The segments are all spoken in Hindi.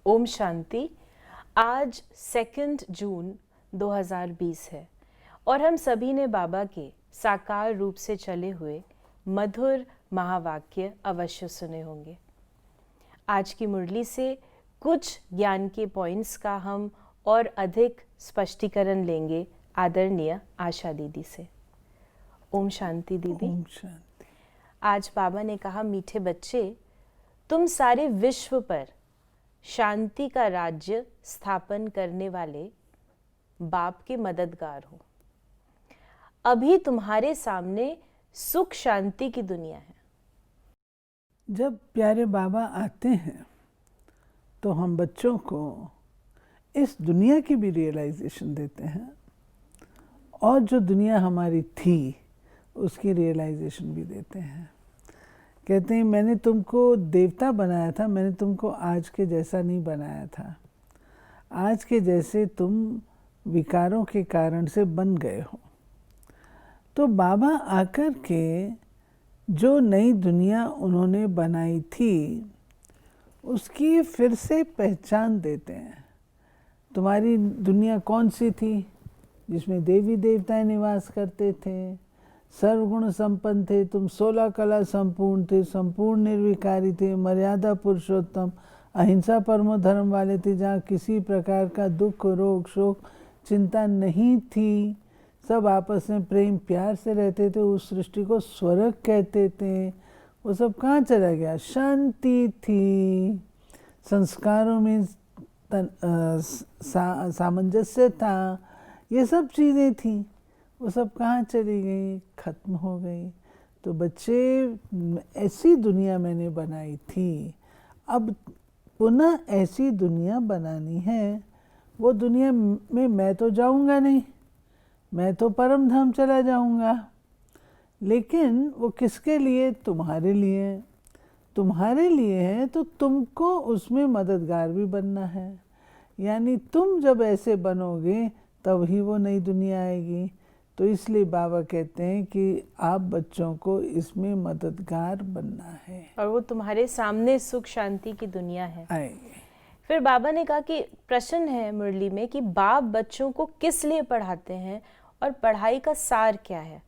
ओम शांति। आज 2 जून 2020 है और हम सभी ने बाबा के साकार रूप से चले हुए मधुर महावाक्य अवश्य सुने होंगे। आज की मुरली से कुछ ज्ञान के पॉइंट्स का हम और अधिक स्पष्टीकरण लेंगे आदरणीय आशा दीदी से। ओम शांति दीदी। ओम शांति। आज बाबा ने कहा, मीठे बच्चे, तुम सारे विश्व पर शांति का राज्य स्थापन करने वाले बाप के मददगार हो। अभी तुम्हारे सामने सुख शांति की दुनिया है। जब प्यारे बाबा आते हैं तो हम बच्चों को इस दुनिया की भी रियलाइजेशन देते हैं और जो दुनिया हमारी थी उसकी रियलाइजेशन भी देते हैं। कहते हैं, मैंने तुमको देवता बनाया था, मैंने तुमको आज के जैसा नहीं बनाया था। आज के जैसे तुम विकारों के कारण से बन गए हो। तो बाबा आकर के जो नई दुनिया उन्होंने बनाई थी उसकी फिर से पहचान देते हैं। तुम्हारी दुनिया कौन सी थी? जिसमें देवी देवताएं निवास करते थे, सर्वगुण संपन्न थे, तुम 16 कला संपूर्ण थे, संपूर्ण निर्विकारी थे, मर्यादा पुरुषोत्तम, अहिंसा परमो धर्म वाले थे, जहाँ किसी प्रकार का दुख रोग शोक चिंता नहीं थी, सब आपस में प्रेम प्यार से रहते थे। उस सृष्टि को स्वर्ग कहते थे। वो सब कहाँ चला गया? शांति थी, संस्कारों में सामंजस्य था, ये सब चीज़ें थी, वो सब कहाँ चली गई? खत्म हो गई। तो बच्चे, ऐसी दुनिया मैंने बनाई थी, अब पुनः ऐसी दुनिया बनानी है। वो दुनिया में मैं तो जाऊंगा नहीं, मैं तो परम धाम चला जाऊंगा, लेकिन वो किसके लिए? तुम्हारे लिए। तुम्हारे लिए है तो तुमको उसमें मददगार भी बनना है। यानी तुम जब ऐसे बनोगे तब ही वो नई दुनिया आएगी। तो इसलिए बाबा कहते हैं कि आप बच्चों को इसमें मददगार बनना है और वो तुम्हारे सामने सुख शांति की दुनिया है। आएंगे। फिर बाबा ने कहा कि प्रश्न है मुरली में कि बाप बच्चों को किस लिए पढ़ाते हैं और पढ़ाई का सार क्या है?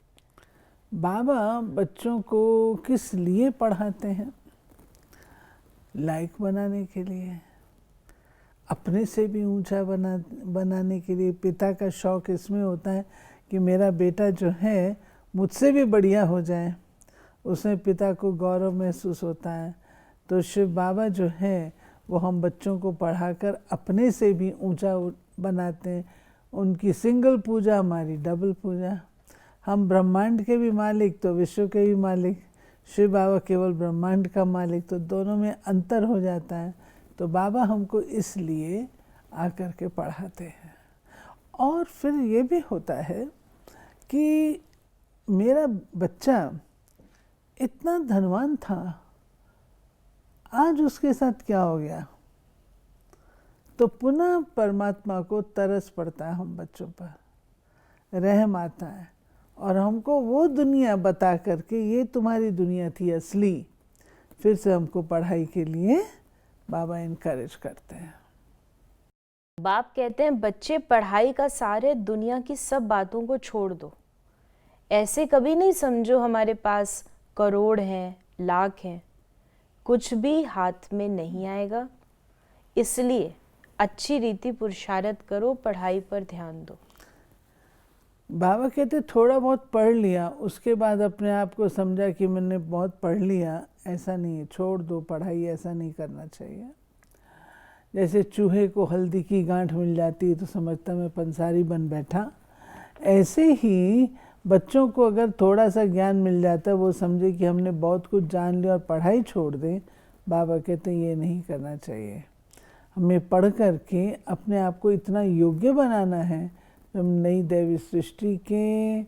बाबा बच्चों को किस लिए पढ़ाते हैं? लायक बनाने के लिए, अपने से भी ऊंचा बनाने के लिए। पिता का शौक इसमें होता है कि मेरा बेटा जो है मुझसे भी बढ़िया हो जाए, उसमें पिता को गौरव महसूस होता है। तो शिव बाबा जो है वो हम बच्चों को पढ़ाकर अपने से भी ऊंचा बनाते हैं। उनकी सिंगल पूजा हमारी डबल पूजा। हम ब्रह्मांड के भी मालिक तो विश्व के भी मालिक, शिव बाबा केवल ब्रह्मांड का मालिक, तो दोनों में अंतर हो जाता है। तो बाबा हमको इसलिए आकर के पढ़ाते हैं। और फिर ये भी होता है कि मेरा बच्चा इतना धनवान था, आज उसके साथ क्या हो गया? तो पुनः परमात्मा को तरस पड़ता है हम बच्चों पर, रहम आता है और हमको वो दुनिया बता करके, ये तुम्हारी दुनिया थी असली, फिर से हमको पढ़ाई के लिए बाबा इनकरेज करते हैं। बाप कहते हैं, बच्चे पढ़ाई का सारे दुनिया की सब बातों को छोड़ दो। ऐसे कभी नहीं समझो हमारे पास करोड़ हैं, लाख हैं, कुछ भी हाथ में नहीं आएगा। इसलिए अच्छी रीति पुरुषार्थ करो, पढ़ाई पर ध्यान दो। बाबा कहते थोड़ा बहुत पढ़ लिया, उसके बाद अपने आप को समझा कि मैंने बहुत पढ़ लिया, ऐसा नहीं है। छोड़ दो पढ़ाई, ऐसा नहीं करना चाहिए। जैसे चूहे को हल्दी की गांठ मिल जाती है तो समझता मैं पंसारी बन बैठा, ऐसे ही बच्चों को अगर थोड़ा सा ज्ञान मिल जाता है, वो समझे कि हमने बहुत कुछ जान लिया और पढ़ाई छोड़ दें, बाबा कहते हैं ये नहीं करना चाहिए। हमें पढ़ करके अपने आप को इतना योग्य बनाना है, हम नई दैवी सृष्टि के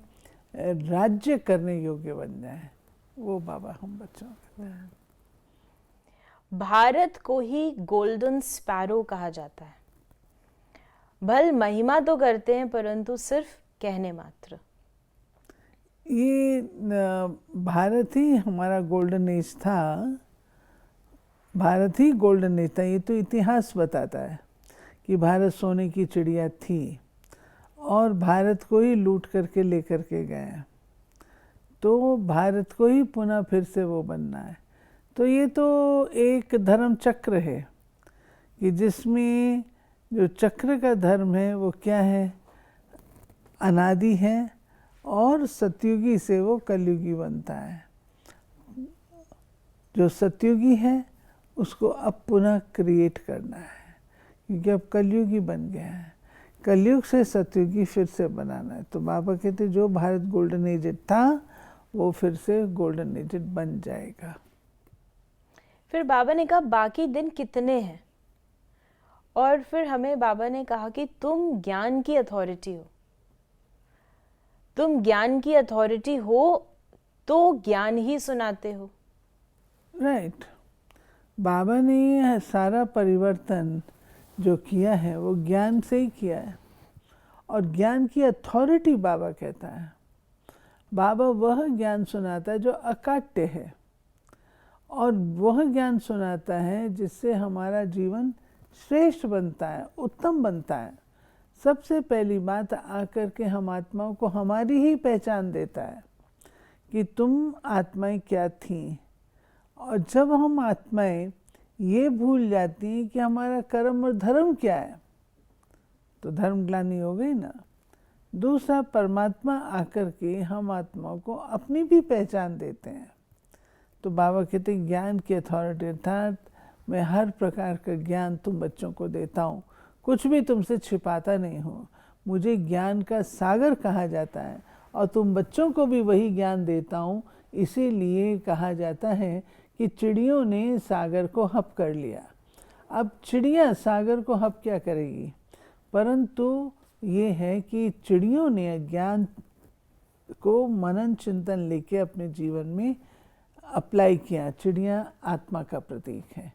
राज्य करने योग्य बन जाए। वो बाबा हम बच्चों को कहते हैं। भारत को ही गोल्डन स्पैरो कहा जाता है। भल महिमा तो करते हैं परंतु सिर्फ कहने मात्र। ये भारत ही हमारा गोल्डन एज था। भारत ही गोल्डन एज था। ये तो इतिहास बताता है कि भारत सोने की चिड़िया थी और भारत को ही लूट करके लेकर के गए, तो भारत को ही पुनः फिर से वो बनना है। तो ये तो एक धर्म चक्र है कि जिसमें जो चक्र का धर्म है वो क्या है, अनादि है और सतयुगी से वो कलयुगी बनता है। जो सतयुगी है उसको अब पुनः क्रिएट करना है, क्योंकि अब कलयुगी बन गया है। कलयुग से सतयुगी फिर से बनाना है। तो बाबा कहते जो भारत गोल्डन एज था वो फिर से गोल्डन एज बन जाएगा। फिर बाबा ने कहा बाकी दिन कितने हैं, और फिर हमें बाबा ने कहा कि तुम ज्ञान की अथॉरिटी हो, तुम ज्ञान की अथॉरिटी हो तो ज्ञान ही सुनाते हो। राइट। बाबा ने ये सारा परिवर्तन जो किया है वो ज्ञान से ही किया है, और ज्ञान की अथॉरिटी बाबा कहता है। बाबा वह ज्ञान सुनाता है जो अकाट्य है, और वह ज्ञान सुनाता है जिससे हमारा जीवन श्रेष्ठ बनता है, उत्तम बनता है। सबसे पहली बात आकर के हम आत्माओं को हमारी ही पहचान देता है कि तुम आत्माएं क्या थीं। और जब हम आत्माएं ये भूल जाती हैं कि हमारा कर्म और धर्म क्या है, तो धर्म ग्लानि हो गई ना। दूसरा, परमात्मा आकर के हम आत्माओं को अपनी भी पहचान देते हैं। तो बाबा कहते हैं ज्ञान की अथॉरिटी, अर्थात मैं हर प्रकार का ज्ञान तुम बच्चों को देता हूँ, कुछ भी तुमसे छिपाता नहीं हूँ। मुझे ज्ञान का सागर कहा जाता है और तुम बच्चों को भी वही ज्ञान देता हूँ। इसीलिए कहा जाता है कि चिड़ियों ने सागर को हप कर लिया। अब चिड़िया सागर को हप क्या करेगी, परंतु ये है कि चिड़ियों ने ज्ञान को मनन चिंतन लेके अपने जीवन में अप्लाई किया। चिड़िया आत्मा का प्रतीक है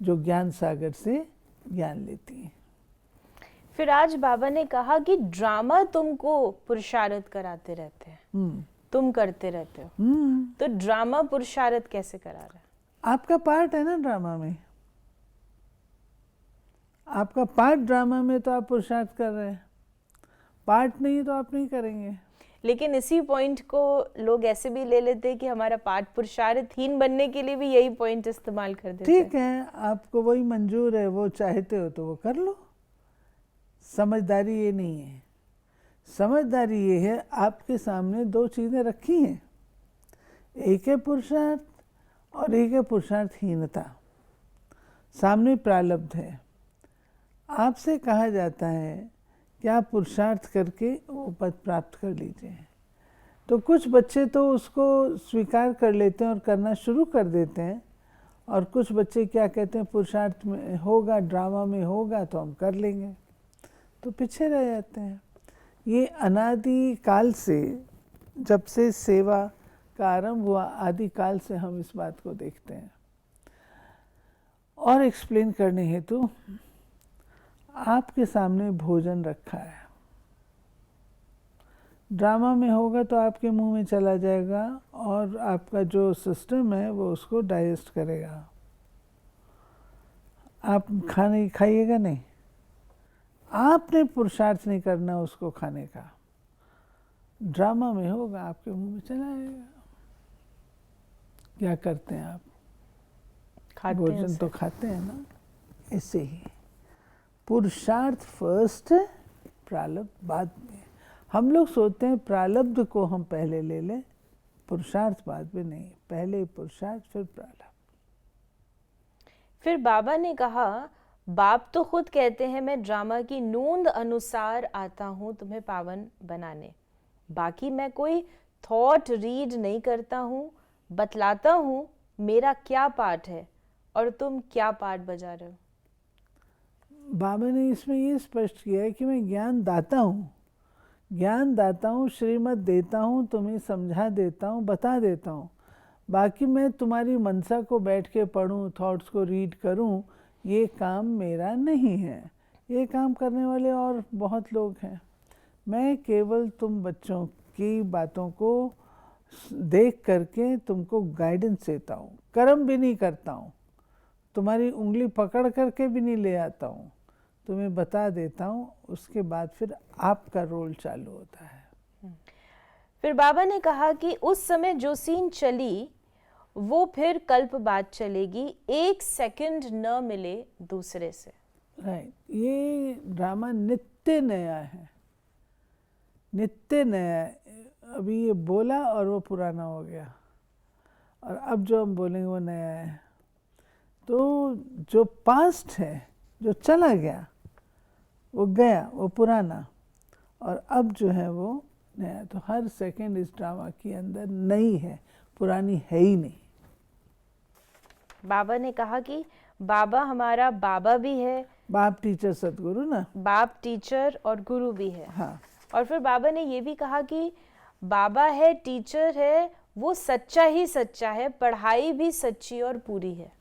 जो ज्ञान सागर से ज्ञान लेती है। फिर आज बाबा ने कहा कि ड्रामा तुमको पुरुषार्थ कराते रहते हैं, तुम करते रहते हो। तो ड्रामा पुरुषार्थ कैसे करा रहा है? आपका पार्ट है ना ड्रामा में, आपका पार्ट ड्रामा में, तो आप पुरुषार्थ कर रहे हैं। पार्ट नहीं तो आप नहीं करेंगे। लेकिन इसी पॉइंट को लोग ऐसे भी ले लेते हैं कि हमारा पार्ट पुरुषार्थहीन बनने के लिए भी यही पॉइंट इस्तेमाल कर देते हैं। ठीक है, आपको वही मंजूर है, वो चाहते हो तो वो कर लो। समझदारी ये नहीं है। समझदारी ये है, आपके सामने दो चीज़ें रखी हैं, एक है पुरुषार्थ और एक है पुरुषार्थहीनता। सामने प्रारब्ध है, आपसे कहा जाता है कि आप पुरुषार्थ करके वो पद प्राप्त कर लीजिए। तो कुछ बच्चे तो उसको स्वीकार कर लेते हैं और करना शुरू कर देते हैं, और कुछ बच्चे क्या कहते हैं, पुरुषार्थ में होगा, ड्रामा में होगा तो हम कर लेंगे, तो पीछे रह जाते हैं। ये अनादि काल से, जब से सेवा का आरंभ हुआ, आदि काल से हम इस बात को देखते हैं। और एक्सप्लेन करने हेतु आपके सामने भोजन रखा है। ड्रामा में होगा तो आपके मुंह में चला जाएगा और आपका जो सिस्टम है वो उसको डाइजेस्ट करेगा। आप खाने खाइएगा नहीं, आपने पुरुषार्थ नहीं करना उसको खाने का। ड्रामा में होगा, आपके मुंह में चला जाएगा। क्या करते हैं आप? भोजन तो खाते हैं ना। ऐसे ही पुरुषार्थ फर्स्ट, प्रारब्ध बाद में। हम लोग सोचते हैं प्रारब्ध को हम पहले ले लें, पुरुषार्थ बाद में नहीं, पहले पुरुषार्थ फिर प्रारब्ध। फिर बाबा ने कहा, बाप तो खुद कहते हैं मैं ड्रामा की नोंद अनुसार आता हूँ तुम्हें पावन बनाने, बाकी मैं कोई थॉट रीड नहीं करता हूँ, बतलाता हूँ मेरा क्या पार्ट है और तुम क्या पार्ट बजा रहे हो। बाबा ने इसमें ये स्पष्ट किया है कि मैं ज्ञान दाता हूँ, ज्ञान दाता हूँ, श्रीमत देता हूँ, तुम्हें समझा देता हूँ, बता देता हूँ। बाकी मैं तुम्हारी मनसा को बैठ के पढूं, थॉट्स को रीड करूं, ये काम मेरा नहीं है। ये काम करने वाले और बहुत लोग हैं। मैं केवल तुम बच्चों की बातों को देख करके तुमको गाइडेंस देता हूँ, कर्म भी नहीं करता हूँ। तुम्हारी उंगली पकड़ करके भी नहीं ले आता हूँ, तुम्हें बता देता हूँ, उसके बाद फिर आपका रोल चालू होता है। फिर बाबा ने कहा कि उस समय जो सीन चली वो फिर कल्प बाद चलेगी, 1 सेकंड न मिले दूसरे से। राइट, ये ड्रामा नित्य नया है, नित्य नया है। अभी ये बोला और वो पुराना हो गया, और अब जो हम बोलेंगे वो नया है। तो जो पास्ट है, जो चला गया, वो गया, वो पुराना, और अब जो है वो नया। तो हर सेकंड इस ड्रामा के अंदर नई है, पुरानी है ही नहीं। बाबा ने कहा कि बाबा हमारा बाबा भी है, बाप टीचर सदगुरु ना, बाप टीचर और गुरु भी है। हाँ। और फिर बाबा ने ये भी कहा कि बाबा है, टीचर है, वो सच्चा ही सच्चा है, पढ़ाई भी सच्ची और पूरी है।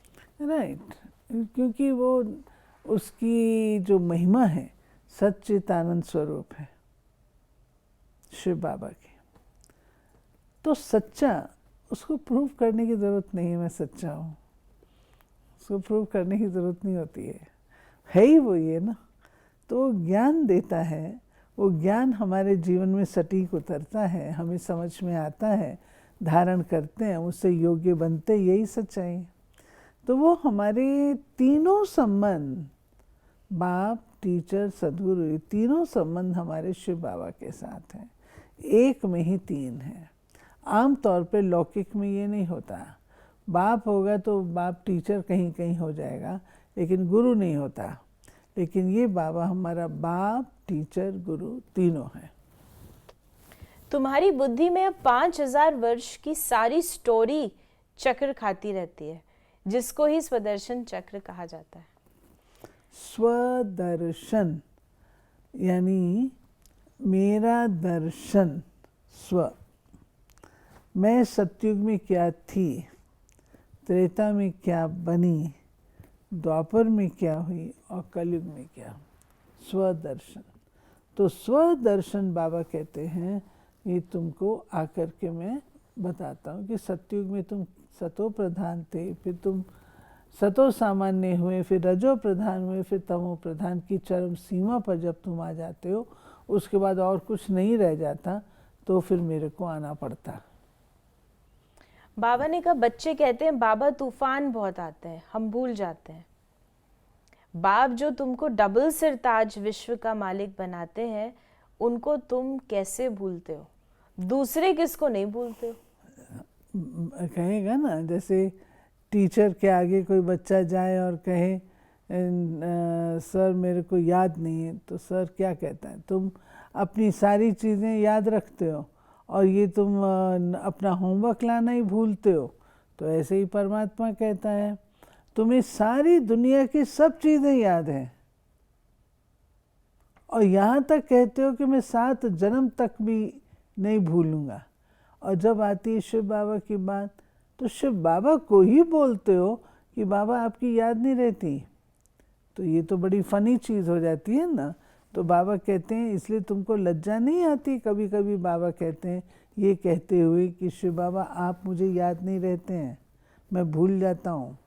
राइट, क्योंकि वो उसकी जो महिमा है सच्चिदानंद स्वरूप है शिव बाबा की। तो सच्चा, उसको प्रूव करने की ज़रूरत नहीं है मैं सच्चा हूँ, उसको प्रूव करने की ज़रूरत नहीं होती है ही वो ये ना। तो ज्ञान देता है, वो ज्ञान हमारे जीवन में सटीक उतरता है, हमें समझ में आता है, धारण करते हैं, उससे योग्य बनते, यही सच्चाई है। तो वो हमारे तीनों संबंध, बाप टीचर सदगुरु, ये तीनों संबंध हमारे शिव बाबा के साथ हैं, एक में ही तीन है। आम तौर पे लौकिक में ये नहीं होता, बाप होगा तो बाप टीचर कहीं कहीं हो जाएगा, लेकिन गुरु नहीं होता। लेकिन ये बाबा हमारा बाप टीचर गुरु तीनों है। तुम्हारी बुद्धि में अब 5000 वर्ष की सारी स्टोरी चक्र खाती रहती है, जिसको ही स्वदर्शन चक्र कहा जाता है। स्वदर्शन यानी मेरा दर्शन, स्व। मैं सतयुग में क्या थी, त्रेता में क्या बनी, द्वापर में क्या हुई और कलयुग में क्या, स्वदर्शन। तो स्वदर्शन बाबा कहते हैं ये तुमको आकर के मैं बताता हूँ कि सतयुग में तुम सतो प्रधान थे, फिर तुम सतो सामान्य हुए, फिर रजो प्रधान हुए, फिर तमो प्रधान की चरम सीमा पर जब तुम आ जाते हो, उसके बाद और कुछ नहीं रह जाता, तो फिर मेरे को आना पड़ता। बाबा ने कहा, बच्चे कहते हैं बाबा तूफान बहुत आते हैं, हम भूल जाते हैं। बाप जो तुमको डबल सिरताज विश्व का मालिक बनाते हैं, उनको तुम कैसे भूलते हो? दूसरे किसको नहीं भूलते हो? कहेगा ना, जैसे टीचर के आगे कोई बच्चा जाए और कहे सर मेरे को याद नहीं है, तो सर क्या कहता है, तुम अपनी सारी चीज़ें याद रखते हो और ये तुम अपना होमवर्क लाना ही भूलते हो। तो ऐसे ही परमात्मा कहता है तुम्हें सारी दुनिया की सब चीज़ें याद हैं, और यहाँ तक कहते हो कि मैं 7 जन्म तक भी नहीं भूलूँगा। और जब आती है शिव बाबा की बात, तो शिव बाबा को ही बोलते हो कि बाबा आपकी याद नहीं रहती। तो ये तो बड़ी फ़नी चीज़ हो जाती है ना। तो बाबा कहते हैं इसलिए तुमको लज्जा नहीं आती? कभी कभी बाबा कहते हैं ये कहते हुए कि शिव बाबा आप मुझे याद नहीं रहते हैं, मैं भूल जाता हूँ।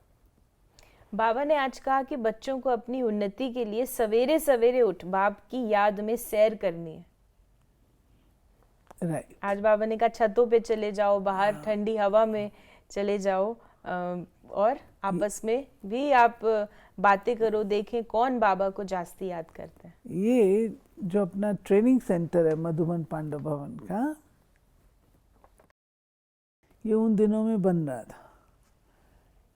बाबा ने आज कहा कि बच्चों को अपनी उन्नति के लिए सवेरे सवेरे उठ बाप की याद में सैर करनी है। राइट। आज बाबा ने कहा छतों पे चले जाओ, बाहर ठंडी हवा में चले जाओ, और आपस में भी आप बातें करो, देखें कौन बाबा को जास्ती याद करते हैं। ये जो अपना ट्रेनिंग सेंटर है मधुबन पांडव भवन का, ये उन दिनों में बन रहा था।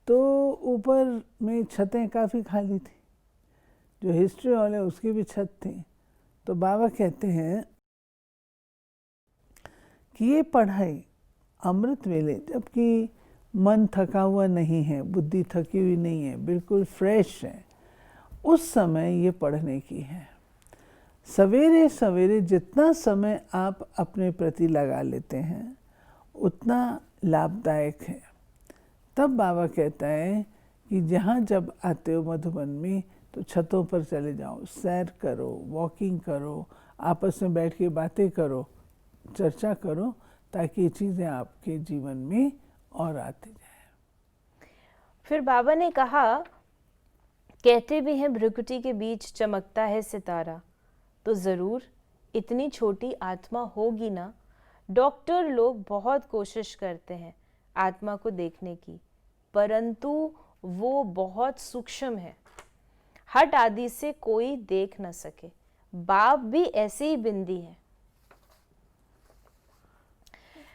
तो ऊपर में छतें काफ़ी खाली थी, जो हिस्ट्री हॉल है उसकी भी छत थी। तो बाबा कहते हैं कि ये पढ़ाई अमृत वेले, जबकि मन थका हुआ नहीं है, बुद्धि थकी हुई नहीं है, बिल्कुल फ्रेश है, उस समय ये पढ़ने की है। सवेरे सवेरे जितना समय आप अपने प्रति लगा लेते हैं उतना लाभदायक है। तब बाबा कहता है कि जहाँ जब आते हो मधुबन में तो छतों पर चले जाओ, सैर करो, वॉकिंग करो, आपस में बैठ के बातें करो, चर्चा करो, ताकि ये चीज़ें आपके जीवन में और आती जाए। फिर बाबा ने कहा कहते भी हैं भ्रुकुटी के बीच चमकता है सितारा, तो ज़रूर इतनी छोटी आत्मा होगी ना। डॉक्टर लोग बहुत कोशिश करते हैं आत्मा को देखने की, परंतु वो बहुत सूक्ष्म है, हट आदि से कोई देख न सके। बाप भी ऐसे ही बिंदी हैं।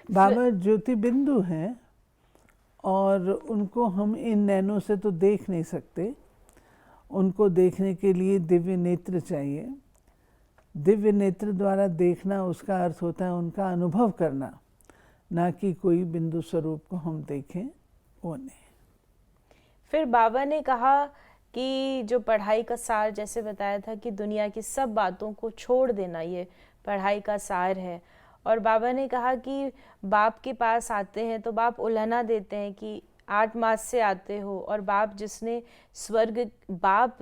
बाबा ज्योति बिंदु हैं और उनको हम इन नैनों से तो देख नहीं सकते। उनको देखने के लिए दिव्य नेत्र चाहिए। दिव्य नेत्र द्वारा देखना, उसका अर्थ होता है उनका अनुभव करना, ना कि कोई बिंदु स्वरूप को हम देखें, वो नहीं। फिर बाबा ने कहा कि जो पढ़ाई का सार, जैसे बताया था कि दुनिया की सब बातों को छोड़ देना, ये पढ़ाई का सार है। और बाबा ने कहा कि बाप के पास आते हैं तो बाप उल्हना देते हैं कि 8 मास से आते हो, और बाप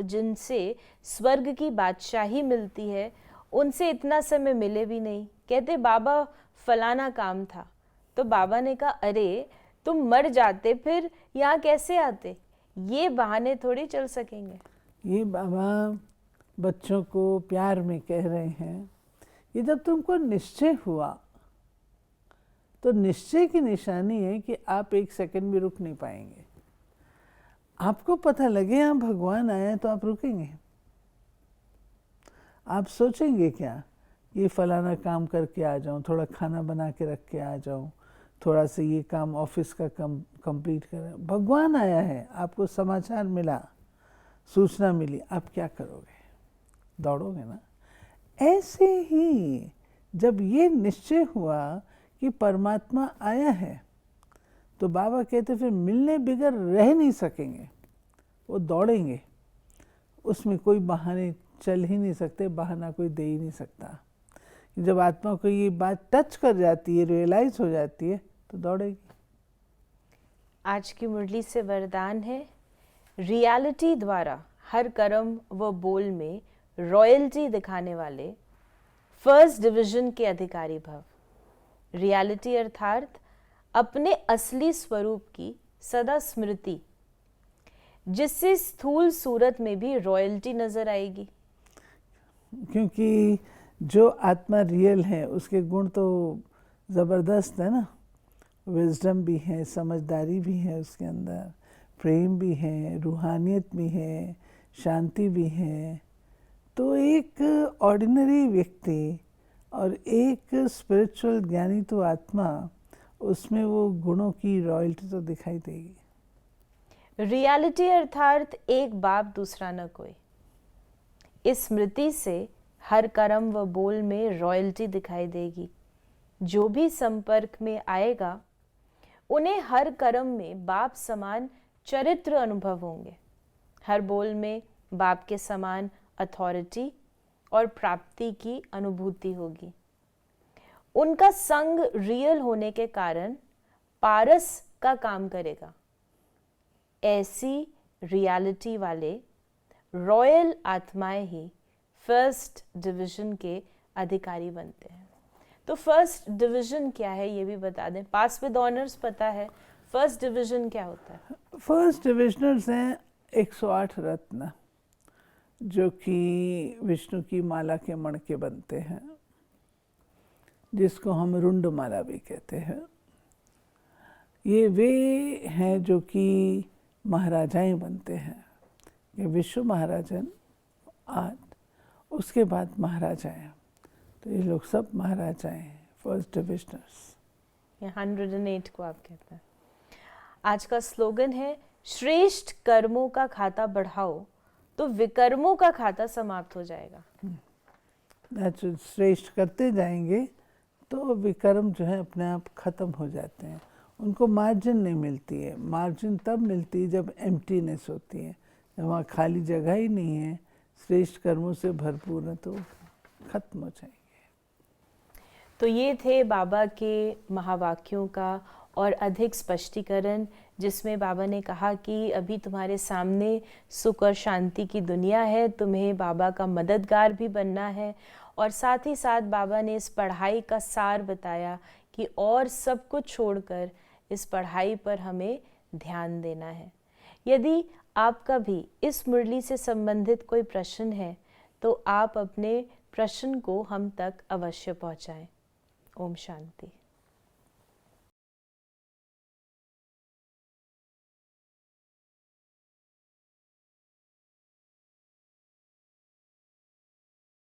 जिनसे स्वर्ग की बादशाही मिलती है, उनसे इतना समय मिले भी नहीं। कहते बाबा फलाना काम था, तो बाबा ने कहा अरे तुम मर जाते फिर यहाँ कैसे आते, ये बहाने थोड़ी चल सकेंगे। ये बाबा बच्चों को प्यार में कह रहे हैं, ये जब तुमको निश्चय हुआ तो निश्चय की निशानी है कि आप 1 सेकंड भी रुक नहीं पाएंगे। आपको पता लगे यहाँ भगवान आया तो आप रुकेंगे? आप सोचेंगे क्या, ये फलाना काम करके आ जाऊँ, थोड़ा खाना बना के रख के आ जाऊँ, थोड़ा सा ये काम ऑफिस का कंप्लीट करें। भगवान आया है, आपको समाचार मिला, सूचना मिली, आप क्या करोगे? दौड़ोगे ना। ऐसे ही जब ये निश्चय हुआ कि परमात्मा आया है, तो बाबा कहते फिर मिलने बिगर रह नहीं सकेंगे, वो दौड़ेंगे। उसमें कोई बहाने चल ही नहीं सकते, बहाना कोई दे ही नहीं सकता। जब आत्मा को ये बात टच कर जाती है, रियलाइज हो जाती है, तो दौड़ेगी। आज की मुरली से वरदान है, रियलिटी द्वारा हर कर्म व बोल में रॉयल्टी दिखाने वाले फर्स्ट डिवीजन के अधिकारी भव। रियलिटी अर्थात अपने असली स्वरूप की सदा स्मृति, जिससे स्थूल सूरत में भी रॉयल्टी नजर आएगी। क्योंकि जो आत्मा रियल है उसके गुण तो ज़बरदस्त है ना। विजडम भी है, समझदारी भी है उसके अंदर, प्रेम भी है, रूहानियत भी है, शांति भी है। तो एक ऑर्डिनरी व्यक्ति और एक स्पिरिचुअल ज्ञानी तो आत्मा, उसमें वो गुणों की रॉयल्टी तो दिखाई देगी। रियलिटी अर्थात एक बाप दूसरा न कोई। इस स्मृति से हर कर्म व बोल में रॉयल्टी दिखाई देगी। जो भी संपर्क में आएगा उन्हें हर कर्म में बाप समान चरित्र अनुभव होंगे। हर बोल में बाप के समान अथॉरिटी और प्राप्ति की अनुभूति होगी। उनका संग रियल होने के कारण पारस का काम करेगा। ऐसी रियलिटी वाले रॉयल आत्माएं ही फर्स्ट डिवीजन के अधिकारी बनते हैं। तो फर्स्ट डिवीजन क्या है ये भी बता दें। पास विद ऑनर्स पता है, फर्स्ट डिवीजन क्या होता है? फर्स्ट डिविजनर्स हैं 108 रत्न, जो कि विष्णु की माला के मण के बनते हैं, जिसको हम रुंड माला भी कहते हैं। ये वे हैं जो कि महाराजाएं बनते हैं। ये विश्व महाराजन आज, उसके बाद महाराजाएं, तो ये लोग सब महाराजाएं हैं, फर्स्ट डिविजनर्स। 108 को आप कहते हैं। आज का स्लोगन है, श्रेष्ठ कर्मों का खाता बढ़ाओ तो विकर्मों का खाता समाप्त हो जाएगा। श्रेष्ठ करते जाएंगे तो विकर्म जो है अपने आप खत्म हो जाते हैं। उनको मार्जिन नहीं मिलती है। मार्जिन तब मिलती है जब एम्प्टीनेस होती है, जब वहाँ खाली जगह ही नहीं है, श्रेष्ठ कर्मों से भरपूर है, तो खत्म हो जाएंगे। तो ये थे बाबा के महावाक्यों का और अधिक स्पष्टीकरण, जिसमें बाबा ने कहा कि अभी तुम्हारे सामने सुख और शांति की दुनिया है, तुम्हें बाबा का मददगार भी बनना है। और साथ ही साथ बाबा ने इस पढ़ाई का सार बताया कि और सब कुछ छोड़कर इस पढ़ाई पर हमें ध्यान देना है। यदि आपका भी इस मुरली से संबंधित कोई प्रश्न है तो आप अपने प्रश्न को हम तक अवश्य पहुंचाएं। ओम शांति।